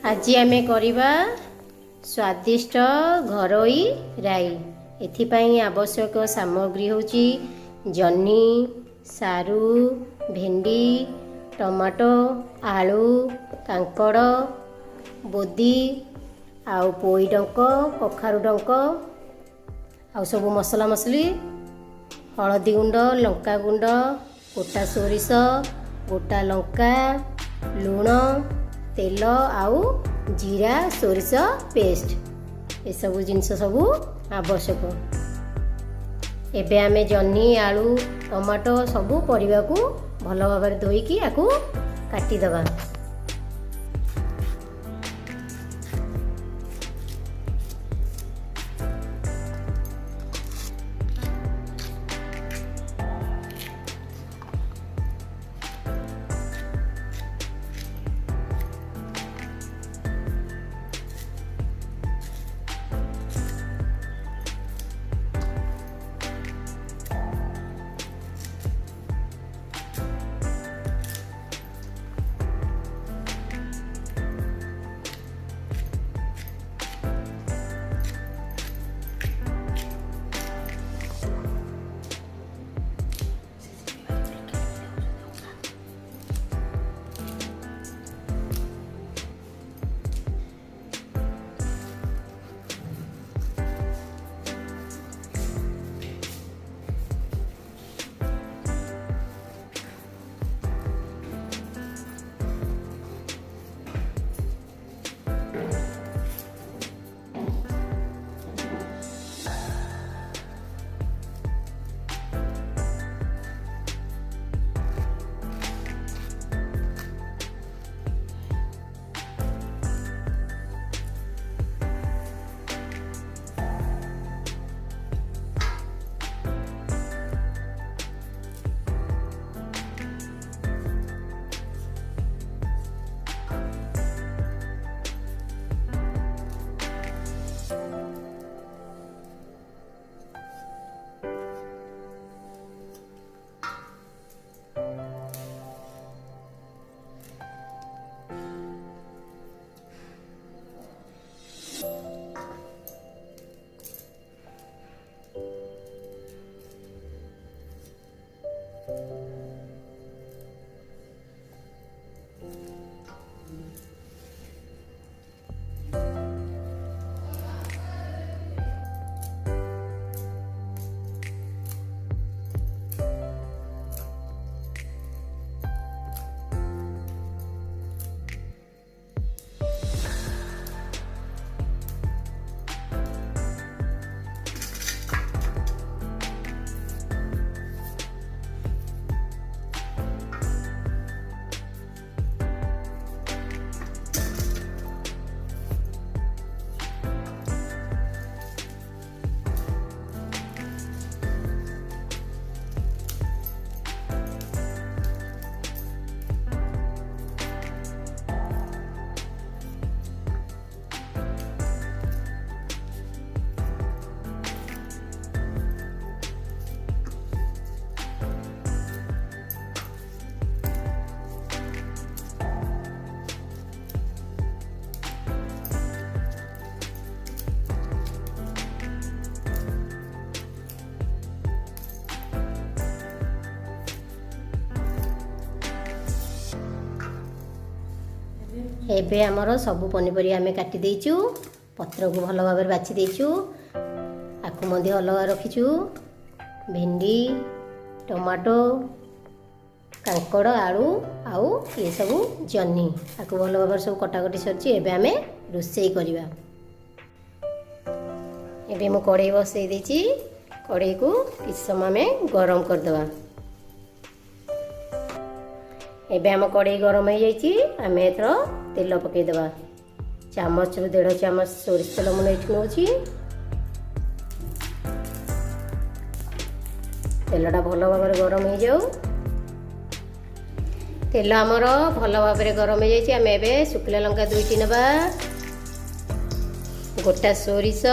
आज आमे करिबा स्वादिष्ट घरोई राई। एथिपाई आवश्यक सामग्री होची जन्नी, सारू, भेंडी, टमाटो, आलू, कांकड़, बोदी आउ पोई डंक, कखारू डंक आउ सब मसला मसली, हलदी गुंड, लंका गुंड, गोटा सोरिष, गोटा लंका, लुण, तेल आउ जीरा सोरिष पेस्ट ए सब जिनस सब आवश्यक। एबे आमे जन्नी, आलू, टमाटो सबू परिबा को भल भाव धोईकी आकू काटी दबा। एबे आमर सबू पनीपरिया आमे काटी देइचु, पत्र को भल भाव बाछि देइचु, आकु मध्य अलग रखिचु। भेंडी, टमाटो, कांकड़, आलू आउ ये सब जन्नी आकु भल भाव सब कटाकटी सरछि। एबे आमे रोसई करिबा। एबे मु कढ़ई बसई देइची, कढ़ई को किछ समय में गरम कर दवा। एबे आम कढ़ई गरम हो जाइए, आम एथर तेल पकईदबा। चामच रु 1.5 चामच सोरिष तेल मुझे नौची। तेलटा भल भाव गरम हो जाऊ। तेल आमर भल भाव गरम हो जाइए, आम एबे शुखला लंका 2टी नबा, गोटा सोरिष,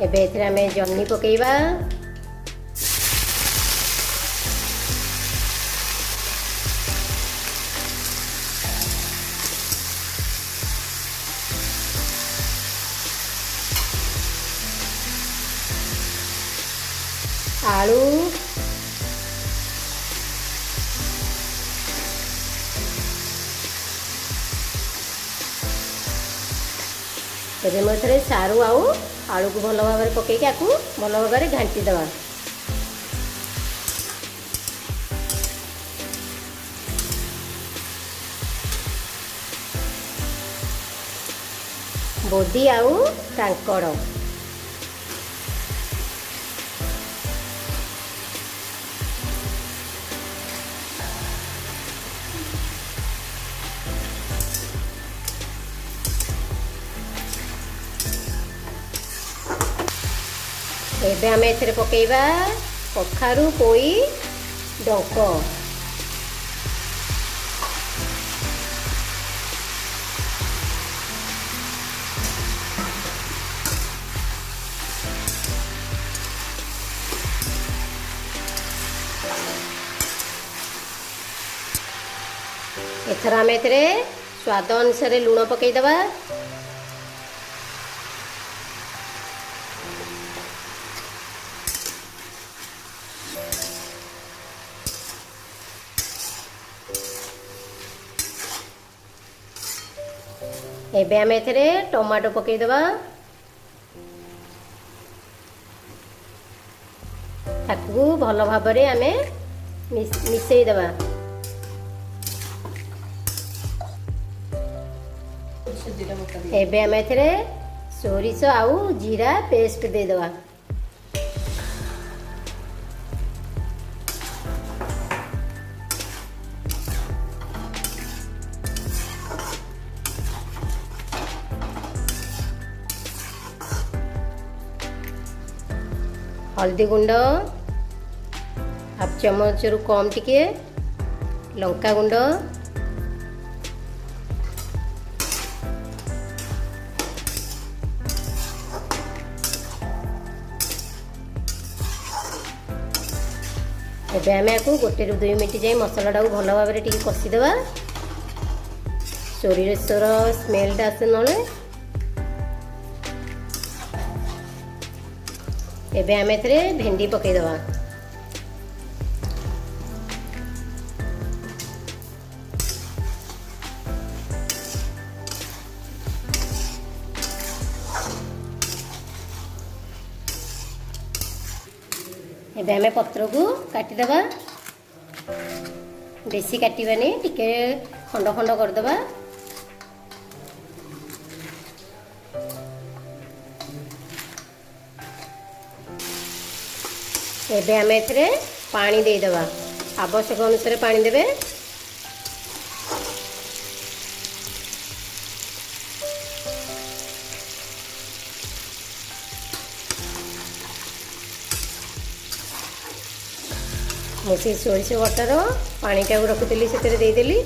ଏବେ ଏଥିରେ ଆମେ ଜହ୍ନି ପକେଇବା। ଆଳୁ, ଏବେ ମୁଁ ଏଥିରେ ସାରୁ ଆଉ ଆଳୁକୁ ଭଲ ଭାବରେ ପକେଇକି ଆକୁ ଭଲ ଭାବରେ ଘାଣ୍ଟି ଦେବା। ବୋଦି ଆଉ କାଙ୍କଡ଼, ଏବେ ଆମେ ଏଥିରେ ପକେଇବା କଖାରୁ, ପୋଇ, ଡଙ୍କ। ଏଥର ଆମେ ଏଥିରେ ସ୍ୱାଦ ଅନୁସାରେ ଲୁଣ ପକେଇଦେବା। ଏବେ ଆମେ ଏଥିରେ ଟମାଟୋ ପକେଇଦେବା। ତାକୁ ଭଲ ଭାବରେ ଆମେ ମିଶେଇ ଦେବା। ଏବେ ଆମେ ଏଥିରେ ସୋରିଷ ଆଉ ଜିରା ପେଷ୍ଟ ଦେଇଦେବା। हल्दी गुंड हाफ चमच रु कम टिके, लंका गुंड, एबे आमे आकु 1 रु 2 मिनिट जाई मसला टाକୁ ଭଲ ଭାବରେ ଟିକେ କଷି ଦେବା। ସୋରିଷର ସ୍ମେଲ ଟା ଆସେ ନଲେ। ଏବେ ଆମେ ଏଥିରେ ଭେଣ୍ଡି ପକେଇ ଦେବା। ଏବେ ଆମେ ପତ୍ରକୁ କାଟି ଦେବା। ବେଶୀ କାଟିବାନି, ଟିକେ ଖଣ୍ଡ ଖଣ୍ଡ କରିଦେବା। ଏବେ ଆମେ ଏଥିରେ ପାଣି ଦେଇଦେବା। ଆବଶ୍ୟକ ଅନୁସାରେ ପାଣି ଦେବେ। ମୁଁ ସେ ସୋରିଷ ବଟାର ପାଣିଟାକୁ ରଖିଥିଲି ସେଥିରେ ଦେଇଦେଲି।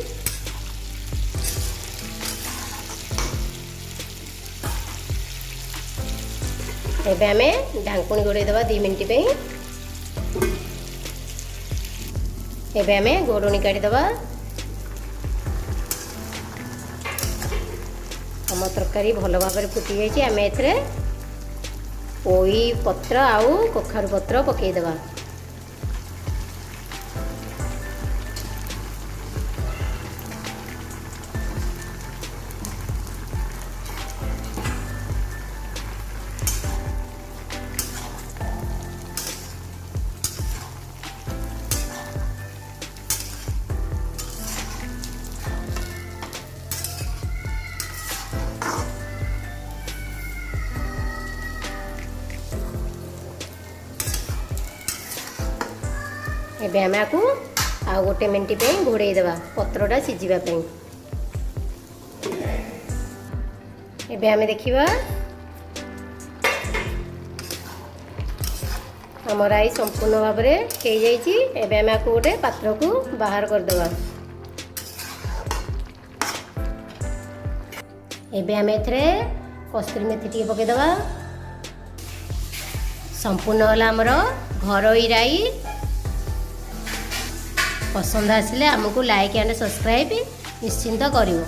ଏବେ ଆମେ ଢାଙ୍କୁଣି ଘୋଡ଼େଇ ଦେବା 2 ମିନିଟ୍ ପାଇଁ। ଏବେ ଆମେ ଘୋଡ଼ଣି କାଢ଼ିଦେବା। ଆମ ତରକାରୀ ଭଲ ଭାବରେ ଫୁଟି ଯାଇଛି। ଆମେ ଏଥିରେ ପୋଇ ପତ୍ର ଆଉ କଖାରୁ ପତ୍ର ପକେଇଦେବା। ଏବେ ଆମେ ଆକୁ ଆଉ 1 ମିନିଟ୍ ପାଇଁ ଘୋଡ଼େଇ ଦେବା ପତ୍ରଟା ସିଝିବା ପାଇଁ। ଏବେ ଆମେ ଦେଖିବା ଆମ ରାଇ संपूर्ण ଭାବରେ ହେଇଯାଇଛି। ଏବେ ଆମେ ଆକୁ ଗୋଟେ ପାତ୍ରକୁ ବାହାର କରିଦେବା। ଏବେ ଆମେ ଏଥିରେ କସ୍ତୁରୀ ମେଥି ଟିକେ ପକେଇଦେବା। संपूर्ण होला आमर घरोई राई। पसंद आसिले आमको लाइक एंड सब्सक्राइब निश्चिंत करिवो।